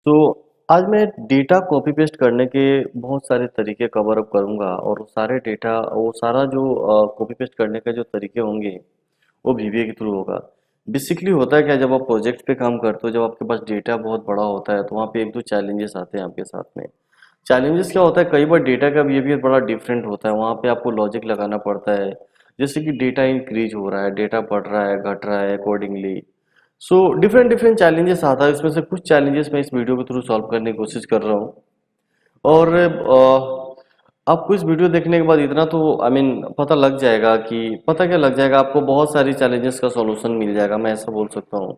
तो आज मैं डेटा कॉपी पेस्ट करने के बहुत सारे तरीके कवर अप करूंगा और वो सारा जो कॉपी पेस्ट करने के जो तरीके होंगे वो वीबीए के थ्रू होगा। बेसिकली होता है क्या, जब आप प्रोजेक्ट पे काम करते हो, जब आपके पास डेटा बहुत बड़ा होता है तो वहाँ पे एक दो चैलेंजेस आते हैं आपके साथ में। चैलेंजेस क्या होता है, कई बार डेटा का बिहेवियर बड़ा डिफरेंट होता है, वहाँ पे आपको लॉजिक लगाना पड़ता है। जैसे कि डेटा इंक्रीज हो रहा है, डेटा बढ़ रहा है, घट रहा है accordingly. So different different challenges आता है, इसमें से कुछ चैलेंजेस मैं इस वीडियो के थ्रू सॉल्व करने की कोशिश कर रहा हूँ। और आपको इस वीडियो देखने के बाद इतना तो पता लग जाएगा कि पता क्या लग जाएगा, आपको बहुत सारी चैलेंजेस का सॉल्यूशन मिल जाएगा, मैं ऐसा बोल सकता हूँ।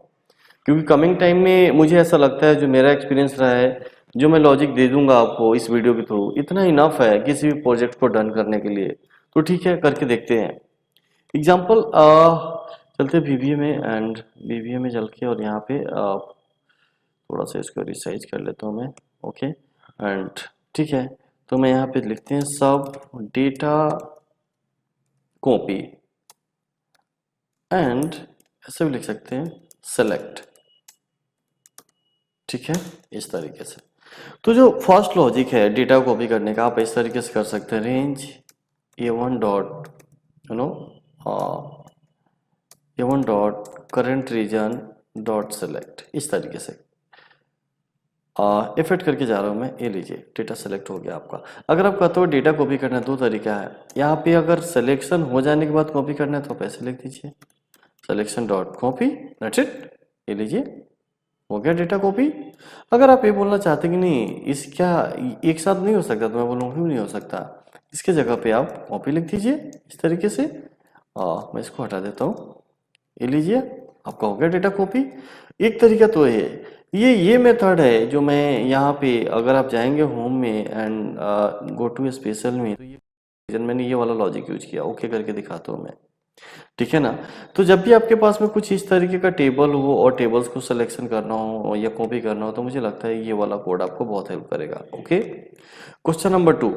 क्योंकि कमिंग टाइम में मुझे ऐसा लगता है, जो मेरा एक्सपीरियंस रहा है, जो मैं लॉजिक दे दूंगा आपको इस वीडियो के थ्रू, इतना इनफ है किसी भी प्रोजेक्ट को डन करने के लिए। तो ठीक है, करके देखते हैं। एग्जाम्पल चलते वीवीए में, एंड वीवीए में चल के और यहाँ पे थोड़ा सा इसको रिसाइज कर लेता हूँ मैं। ओके, एंड ठीक है, तो मैं यहाँ पे लिखते हैं सब डेटा कॉपी, एंड ऐसे भी लिख सकते हैं सेलेक्ट। ठीक है, इस तरीके से। तो जो फर्स्ट लॉजिक है डेटा कॉपी करने का, आप इस तरीके से कर सकते हैं, range A1 dot you know A1 dot current region dot select, इस तरीके से इफेक्ट करके जा रहा हूँ मैं। ये लीजिए, डेटा सेलेक्ट हो गया आपका। अगर आप कहते हो डेटा कॉपी करना है, दो तरीका है यहाँ पे। अगर सिलेक्शन हो जाने के बाद कॉपी करना है तो आप ऐसे लिख दीजिए, selection dot copy, that's it. ये लीजिए, हो गया डेटा कॉपी। अगर आप ये बोलना चाहते कि नहीं इसका एक साथ नहीं हो सकता, तो मैं बोलूँगा क्यों नहीं हो सकता, इसके जगह पे आप कॉपी लिख दीजिए इस तरीके से। मैं इसको हटा देता हूँ। ये लीजिए, आपका हो गया डेटा कॉपी। एक तरीका तो ये मेथड है जो मैं यहाँ पे, अगर आप जाएंगे होम में एंड गो टू स्पेशल में, तो ये मैंने ये वाला लॉजिक यूज किया। ओके करके दिखाता हूँ मैं, ठीक है ना। तो जब भी आपके पास में कुछ इस तरीके का टेबल हो और टेबल्स को सिलेक्शन करना हो या कॉपी करना हो, तो मुझे लगता है ये वाला कोड आपको बहुत हेल्प करेगा। ओके, क्वेश्चन नंबर 2,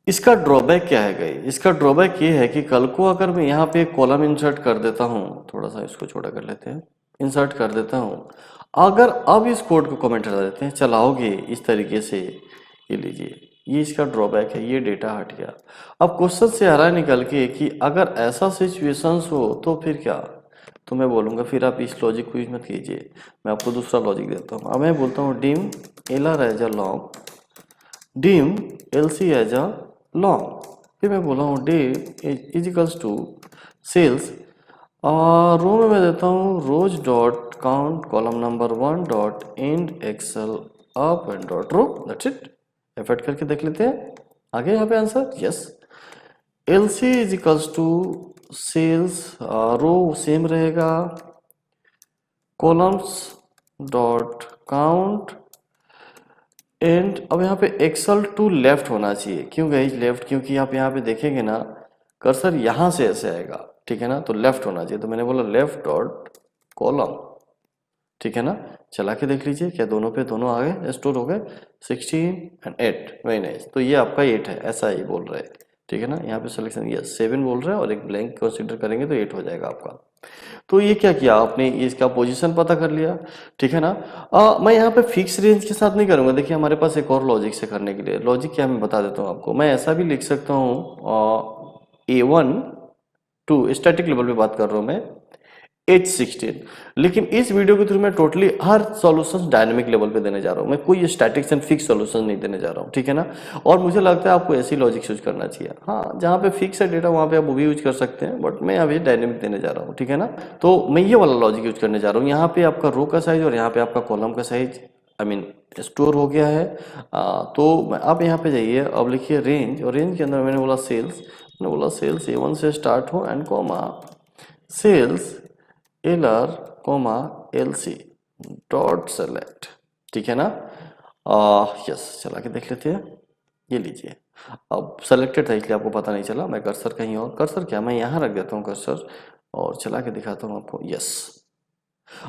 इसका ड्रॉबैक क्या है गई। इसका ड्रॉबैक ये है कि कल को अगर मैं यहाँ पे कॉलम इंसर्ट कर देता हूँ, थोड़ा सा इसको छोटा कर लेते हैं, इंसर्ट कर देता हूँ, अगर अब इस कोड को कमेंट हटा देते हैं, चलाओगे इस तरीके से, ये लीजिए, ये इसका ड्रॉबैक है, ये डेटा हट गया। अब क्वेश्चन से आ रहा है निकल के कि अगर ऐसा सिचुएशंस हो तो फिर क्या, तो मैं बोलूँगा फिर आप इस लॉजिक को यूज मत कीजिए, मैं आपको दूसरा लॉजिक देता हूँ। अब मैं बोलता हूँ dim L R as a long, dim L C as a long, फिर मैं बोला हूँ day is equals to cells, row में मैं देता हूँ rows dot count column number 1 dot end excel up end dot row, that's it. Effort करके देख लेते हैं, आगे यहाँ पे answer yes. L C is equals to cells, row same रहेगा, कॉलम्स डॉट काउंट एंड, अब यहाँ पे एक्सल टू लेफ्ट होना चाहिए। क्यों गई लेफ्ट, क्योंकि आप यहाँ पे देखेंगे ना, कर्सर यहाँ से ऐसे आएगा, ठीक है ना, तो लेफ्ट होना चाहिए, तो मैंने बोला लेफ्ट डॉट कॉलम, ठीक है ना। चला के देख लीजिए, क्या दोनों पे दोनों आ गए, स्टोर हो गए, 16 एंड 8, वेरी नाइस। तो ये आपका 8 है, ऐसा ही बोल रहे हैं, ठीक है ना। यहाँ पे सिलेक्शन यस 7 बोल रहा है और एक ब्लैंक कंसीडर करेंगे तो 8 हो जाएगा आपका। तो ये क्या किया आपने, इसका पोजीशन पता कर लिया, ठीक है ना। मैं यहाँ पे फिक्स रेंज के साथ नहीं करूंगा, देखिए हमारे पास एक और लॉजिक से करने के लिए, लॉजिक क्या मैं बता देता हूँ आपको। मैं ऐसा भी लिख सकता हूँ A1 टू स्टैटिक लेवल पे बात कर रहा हूँ मैं, H16, लेकिन इस वीडियो के थ्रू मैं टोटली हर सॉल्यूशन डायनेमिक लेवल पे देने जा रहा हूँ, मैं कोई स्टैटिक्स एंड फिक्स सॉल्यूशन नहीं देने जा रहा हूँ, ठीक है ना। और मुझे लगता है आपको ऐसी लॉजिक यूज करना चाहिए, हाँ जहाँ पे फिक्स है डेटा वहाँ पे आप वो भी यूज कर सकते हैं, बट मैं अभी डायनेमिक देने जा रहा हूँ, ठीक है ना। तो मैं ये वाला लॉजिक यूज करने जा रहा हूँ। यहाँ पे आपका रो का साइज और यहाँ पे आपका कॉलम का साइज स्टोर हो गया है। तो आप यहाँ पे जाइए, अब लिखिए रेंज, और रेंज के अंदर मैंने बोला सेल्स, मैंने बोला सेल्स A1 से स्टार्ट हो end comma cells L R comma L C dot select, ठीक है ना। यस, चला के देख लेते हैं, ये लीजिए, अब सेलेक्टेड था इसलिए आपको पता नहीं चला। मैं कर्सर कहीं और, कर्सर क्या मैं यहाँ रख देता हूँ कर्सर, और चला के दिखाता हूँ आपको, यस।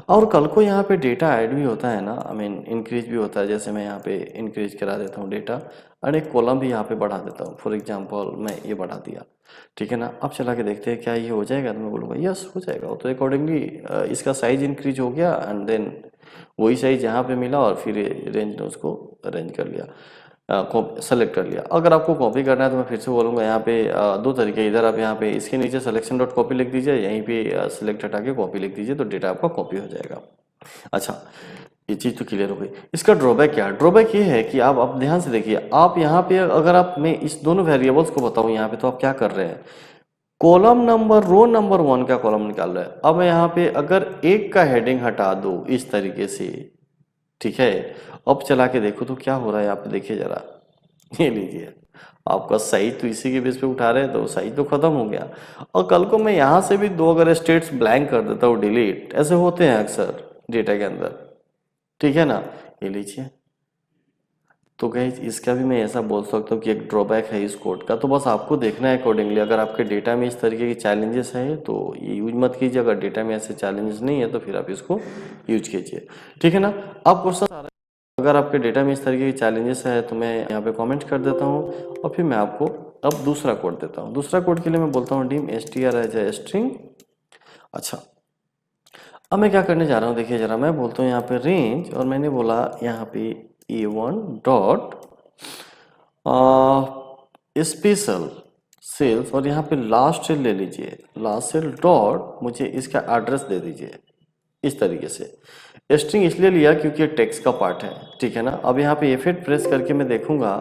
और कल को यहाँ पे डेटा ऐड भी होता है ना, इंक्रीज भी होता है, जैसे मैं यहाँ पे इंक्रीज करा देता हूँ डेटा, और एक कॉलम भी यहाँ पे बढ़ा देता हूँ, फॉर एग्जांपल मैं ये बढ़ा दिया, ठीक है ना। अब चला के देखते हैं क्या ये हो जाएगा, तो मैं बोलूँगा यस हो जाएगा। तो अकॉर्डिंगली इसका साइज इंक्रीज हो गया, एंड देन वही साइज यहाँ पे मिला और फिर रेंज ने उसको अरेंज कर लिया, सेलेक्ट कर लिया। अगर आपको कॉपी करना है तो मैं फिर से बोलूँगा, यहाँ पे दो तरीके, इधर आप यहाँ पे इसके नीचे सिलेक्शन डॉट कॉपी लिख दीजिए, यहीं पे सिलेक्ट हटा के कॉपी लिख दीजिए, तो डेटा आपका कॉपी हो जाएगा। अच्छा, ये चीज़ तो क्लियर हो गई। इसका ड्रॉबैक क्या है? ड्रॉबैक ये है कि आप ध्यान से देखिए, आप यहाँ पे अगर आप मैं इस दोनों वेरिएबल्स को बताऊँ यहाँ पे, तो आप क्या कर रहे हैं, कॉलम नंबर रो नंबर 1 का कॉलम निकाल रहे हैं। अब मैं यहाँ पे अगर एक का हेडिंग हटा दूँ इस तरीके से, ठीक है, अब चला के देखो तो क्या हो रहा है यहाँ पे, देखिए जरा, ये लीजिए, आपका साइज तो इसी के बेस पे उठा रहे हैं तो साइज तो खत्म हो गया। और कल को मैं यहाँ से भी दो अगर स्टेट्स ब्लैंक कर देता हूँ, डिलीट, ऐसे होते हैं अक्सर डेटा के अंदर, ठीक है ना, ये लीजिए। तो गाइस इसका भी मैं ऐसा बोल सकता हूँ कि एक ड्रॉबैक है इस कोड का, तो बस आपको देखना है अकॉर्डिंगली। अगर आपके डेटा में इस तरीके की चैलेंजेस है तो ये यूज मत कीजिए, अगर डेटा में ऐसे चैलेंजेस नहीं है तो फिर आप इसको यूज कीजिए, ठीक है ना। अब क्वेश्चन आ रहा है, अगर आपके डेटा में इस तरीके की चैलेंजेस है तो मैं यहाँ पे कमेंट कर देता हूँ और फिर मैं आपको अब दूसरा कोड देता हूँ। दूसरा कोड के लिए मैं बोलता हूँ dim str as a string. अच्छा, अब मैं क्या करने जा रहा हूँ, देखिए जरा, मैं बोलता हूँ यहाँ पे रेंज, और मैंने बोला यहाँ पे a1 डॉट स्पेशल सेल्स, और यहाँ पे लास्ट सेल ले लीजिए, लास्ट सेल डॉट मुझे इसका एड्रेस दे दीजिए इस तरीके से। स्ट्रिंग इसलिए लिया क्योंकि ये टेक्स्ट का पार्ट है, ठीक है ना। अब यहाँ पे F8 प्रेस करके मैं देखूंगा,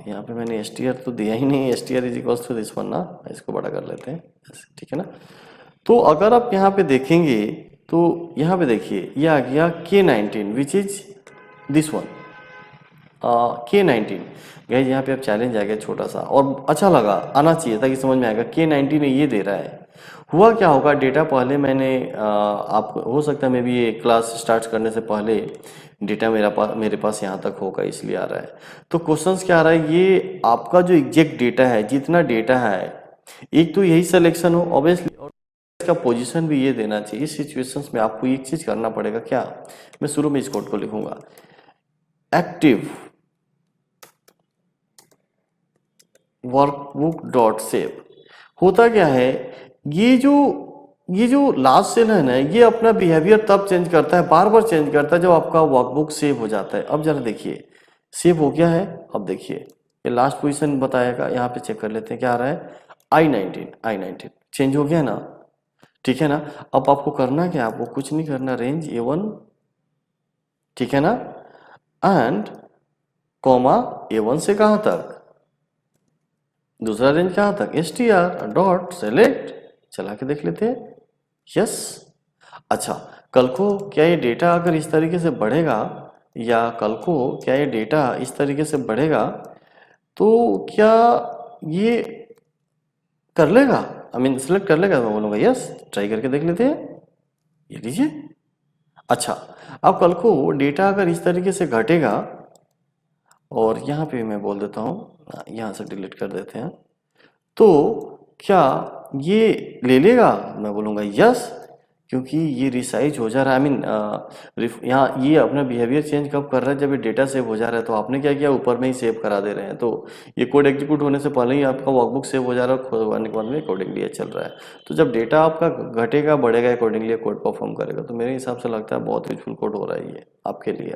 यहाँ पे मैंने str तो दिया ही नहीं, str is equals to this one ना, इसको बड़ा कर लेते हैं, ठीक है ना। तो अगर आप यहाँ पे देखेंगे तो यहाँ पे देखिए ये आ गया K19 which is this one, K19। Guys यहाँ पे अब चैलेंज आ गया छोटा सा, और अच्छा लगा, आना चाहिए ताकि समझ में आएगा। K19 ये दे रहा है, हुआ क्या होगा, डेटा पहले मैंने आप हो सकता है मैं भी ये क्लास स्टार्ट करने से पहले डेटा मेरे पास यहाँ तक होगा, इसलिए आ रहा है। तो क्वेश्चंस क्या आ रहा है, ये आपका जो एग्जैक्ट डेटा है, जितना डेटा है, एक तो यही सिलेक्शन हो ऑब्वियसली, और इसका पोजीशन भी ये देना चाहिए। इस सिचुएशंस में आपको एक चीज करना पड़ेगा, क्या, मैं शुरू में इस कोड को लिखूंगा, एक्टिव वर्कबुक डॉट सेव। होता क्या है, ये जो लास्ट सेल है ना, ये अपना बिहेवियर तब चेंज करता है, बार बार चेंज करता है जब आपका वर्कबुक सेव हो जाता है। अब जरा देखिए, सेव हो गया है, अब देखिए ये लास्ट पोजीशन बताएगा, यहाँ पे चेक कर लेते हैं क्या आ रहा है, I19 चेंज हो गया ना, ठीक है ना। अब आपको करना क्या, आपको कुछ नहीं करना, रेंज A1, ठीक है ना, एंड कॉमा A1 से कहाँ तक, दूसरा रेंज कहाँ तक, str डॉट सेलेक्ट, चला के देख लेते हैं, यस। अच्छा, कल को क्या ये डेटा अगर इस तरीके से बढ़ेगा, या कल को क्या ये डेटा इस तरीके से बढ़ेगा, तो क्या ये कर लेगा, आई मीन सेलेक्ट कर लेगा, मैं बोलूँगा यस, ट्राई करके देख लेते हैं, ये लीजिए। अच्छा, अब कल को डेटा अगर इस तरीके से घटेगा, और यहाँ पे मैं बोल देता हूँ, यहाँ से डिलीट कर देते हैं, तो क्या ये ले लेगा, मैं बोलूँगा यस, क्योंकि ये रिसाइज हो जा रहा है। आई मीन यहाँ ये अपना बिहेवियर चेंज कब कर रहा है, जब ये डेटा सेव हो जा रहा है। तो आपने क्या किया, ऊपर में ही सेव करा दे रहे हैं, तो ये कोड एग्जीक्यूट होने से पहले ही आपका वर्कबुक सेव हो जा रहा है, खुलवाने के बाद में अकॉर्डिंगली ये चल रहा है। तो जब डेटा आपका घटेगा बढ़ेगा, अकॉर्डिंगली कोड परफॉर्म करेगा। तो मेरे हिसाब से लगता है बहुत यूजफुल कोड हो रहा है ये आपके लिए।